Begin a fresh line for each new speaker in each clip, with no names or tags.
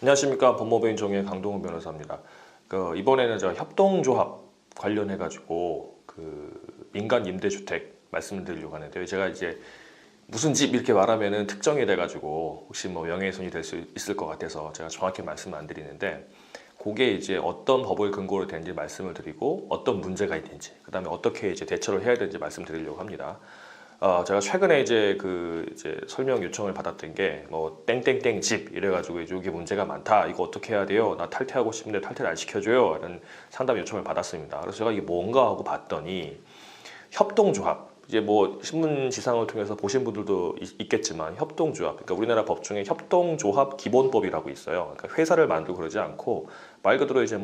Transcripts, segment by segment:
안녕하십니까. 법무부인 정의 강동훈 변호사입니다. 이번에는 제가 협동조합 관련해 가지고 민간 임대주택 말씀드리려고 하는데요. 제가 이제 무슨 집 이렇게 말하면은 특정이 돼 가지고 혹시 뭐 명예훼손이 될 수 있을 것 같아서 제가 정확히 말씀을 안 드리는데, 그게 이제 어떤 법을 근거로 되는지 말씀을 드리고 어떤 문제가 있는지, 그다음에 어떻게 이제 대처를 해야 되는지 말씀드리려고 합니다. 제가 최근에 이제 설명 요청을 받았던 게 뭐 땡땡땡 집 이래가지고 이제 여기 문제가 많다, 이거 어떻게 해야 돼요? 나 탈퇴하고 싶은데 탈퇴를 안 시켜줘요, 이런 상담 요청을 받았습니다. 그래서 제가 이게 뭔가 하고 봤더니 협동조합, 이제 뭐 신문 지상을 통해서 보신 분들도 있겠지만, 협동조합, 그러니까 우리나라 법 중에 협동조합 기본법이라고 있어요. 그러니까 회사를 만들고 그러지 않고 말 그대로 이제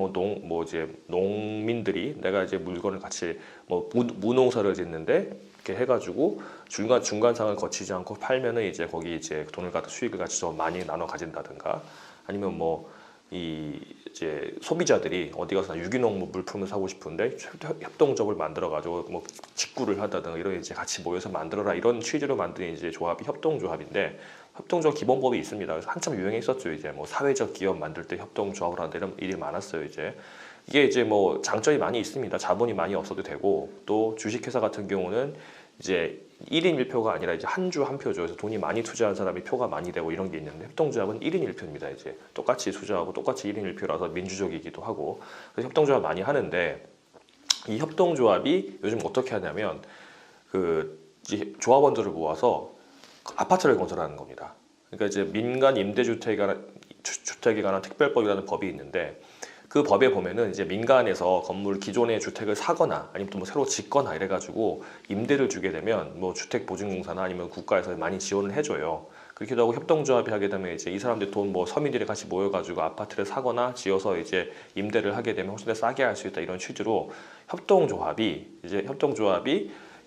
농민들이 내가 이제 물건을 같이 뭐 무농사를 짓는데 이렇게 해가지고 중간상을 거치지 않고 팔면은 이제 거기 이제 돈을 갖다 수익을 같이 더 많이 나눠 가진다든가, 아니면 이제 소비자들이 어디 가서 유기농 물품을 사고 싶은데 협동조합을 만들어 가지고 뭐 직구를 한다든가, 이런 이제 같이 모여서 만들어라, 이런 취지로 만든 이제 조합이 협동조합인데, 협동조합 기본법이 있습니다. 그래서 한참 유행했었죠. 이제 뭐 사회적 기업 만들 때 협동조합을 한다, 이런 일이 많았어요. 이게 이제 뭐 장점이 많이 있습니다. 자본이 많이 없어도 되고, 또 주식회사 같은 경우는 이제 1인 1표가 아니라 이제 한 주 한 표죠. 그래서 돈이 많이 투자한 사람이 표가 많이 되고 이런 게 있는데, 협동조합은 1인 1표입니다. 이제 똑같이 투자하고 똑같이 1인 1표라서 민주적이기도 하고, 그래서 협동조합 많이 하는데, 이 협동조합이 요즘 어떻게 하냐면 이제 조합원들을 모아서 아파트를 건설하는 겁니다. 그러니까 이제 민간 임대주택에 관한 특별법이라는 법이 있는데, 그 법에 보면은 이제 민간에서 건물 기존의 주택을 사거나 아니면 또 뭐 새로 짓거나 이래가지고 임대를 주게 되면 뭐 주택보증공사나 아니면 국가에서 많이 지원을 해줘요. 그렇기도 하고, 협동조합이 하게 되면 이제 이 사람들 돈, 뭐 서민들이 같이 모여가지고 아파트를 사거나 지어서 이제 임대를 하게 되면 훨씬 더 싸게 할 수 있다, 이런 취지로 협동조합이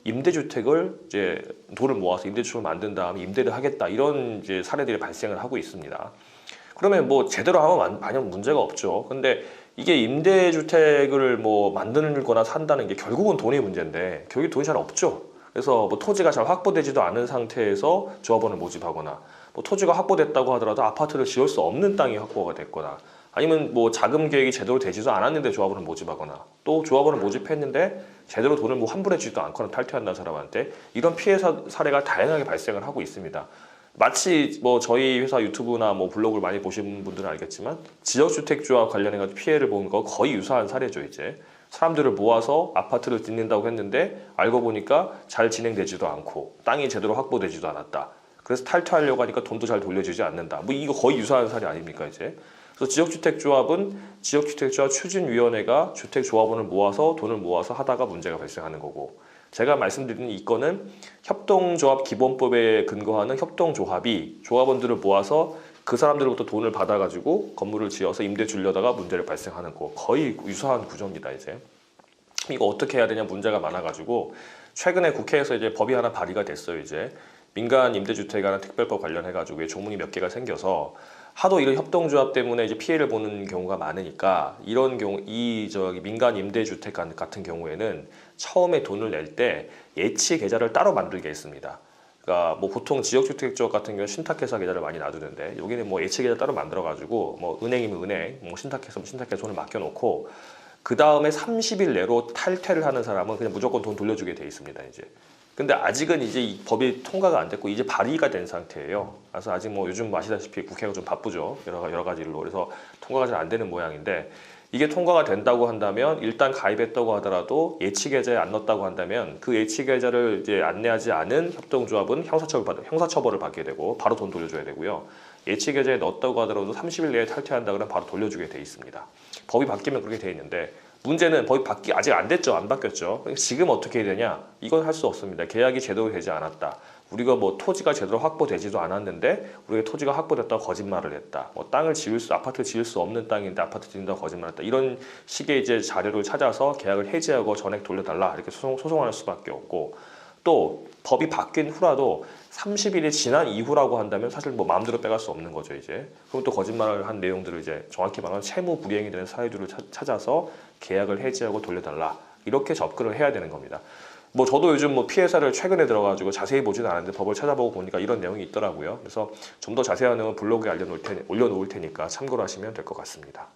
임대주택을 이제 돈을 모아서 임대주택을 만든 다음에 임대를 하겠다, 이런 이제 사례들이 발생을 하고 있습니다. 그러면 뭐 제대로 하면 만약 문제가 없죠. 근데 이게 임대주택을 뭐 만들거나 산다는 게 결국은 돈의 문제인데, 결국 돈이 잘 없죠. 그래서 뭐 토지가 잘 확보되지도 않은 상태에서 조합원을 모집하거나, 뭐 토지가 확보됐다고 하더라도 아파트를 지을 수 없는 땅이 확보가 됐거나, 아니면 뭐 자금 계획이 제대로 되지도 않았는데 조합원을 모집하거나, 또 조합원을 모집했는데 제대로 돈을 뭐 환불해주지도 않거나 탈퇴한다는 사람한테 이런 피해 사례가 다양하게 발생을 하고 있습니다. 마치 뭐 저희 회사 유튜브나 뭐 블로그를 많이 보신 분들은 알겠지만, 지역주택주와 관련해서 피해를 본 거 거의 유사한 사례죠. 이제 사람들을 모아서 아파트를 짓는다고 했는데 알고 보니까 잘 진행되지도 않고 땅이 제대로 확보되지도 않았다. 그래서 탈퇴하려고 하니까 돈도 잘 돌려주지 않는다. 뭐 이거 거의 유사한 사례 아닙니까 이제? 그래서 지역주택조합은 지역주택조합 추진위원회가 주택조합원을 모아서 돈을 모아서 하다가 문제가 발생하는 거고, 제가 말씀드리는 이 건은 협동조합 기본법에 근거하는 협동조합이 조합원들을 모아서 그 사람들로부터 돈을 받아가지고 건물을 지어서 임대 주려다가 문제를 발생하는 거, 거의 유사한 구조입니다. 이제 이거 어떻게 해야 되냐 문제가 많아가지고, 최근에 국회에서 이제 법이 하나 발의가 됐어요. 이제 민간 임대주택에 관한 특별법 관련해가지고 조문이 몇 개가 생겨서, 하도 이런 협동조합 때문에 이제 피해를 보는 경우가 많으니까, 이런 경우 민간 임대주택 같은 경우에는 처음에 돈을 낼 때 예치 계좌를 따로 만들게 했습니다. 그러니까 뭐 보통 지역주택 같은 경우는 신탁해서 계좌를 많이 놔두는데, 여기는 뭐 예치 계좌 따로 만들어가지고 뭐 은행이면 은행, 뭐 신탁해서 돈을 맡겨놓고, 그 다음에 30일 내로 탈퇴를 하는 사람은 그냥 무조건 돈 돌려주게 돼 있습니다. 이제. 근데 아직은 이제 이 법이 통과가 안 됐고 이제 발의가 된 상태예요. 그래서 아직 뭐 요즘 아시다시피 국회가 좀 바쁘죠. 여러 가지 일로. 그래서 통과가 잘 안 되는 모양인데, 이게 통과가 된다고 한다면, 일단 가입했다고 하더라도 예치 계좌에 안 넣었다고 한다면 그 예치 계좌를 이제 안내하지 않은 협동조합은 형사처벌을 받게 되고 바로 돈 돌려줘야 되고요. 예치 계좌에 넣었다고 하더라도 30일 내에 탈퇴한다 그러면 바로 돌려주게 돼 있습니다. 법이 바뀌면 그렇게 돼 있는데, 문제는 법이 아직 안 됐죠. 안 바뀌었죠. 지금 어떻게 해야 되냐? 이건 할 수 없습니다. 계약이 제대로 되지 않았다. 우리가 뭐 토지가 제대로 확보되지도 않았는데 우리가 토지가 확보됐다고 거짓말을 했다. 뭐 아파트를 지을 수 없는 땅인데 아파트 짓는다고 거짓말했다. 이런 식의 이제 자료를 찾아서 계약을 해지하고 전액 돌려달라, 이렇게 소송할 수밖에 없고, 또 법이 바뀐 후라도 30일이 지난 이후라고 한다면 사실 뭐 마음대로 빼갈 수 없는 거죠. 이제 그럼 또 거짓말을 한 내용들을 이제 정확히 말하면 채무 불이행이 되는 사유들을 찾아서 계약을 해지하고 돌려달라, 이렇게 접근을 해야 되는 겁니다. 뭐 저도 요즘 뭐 피해 사를 최근에 들어가지고 자세히 보지는 않았는데 법을 찾아보고 보니까 이런 내용이 있더라고요. 그래서 좀 더 자세한 내용은 블로그에 올려놓을 테니까 참고를 하시면 될 것 같습니다.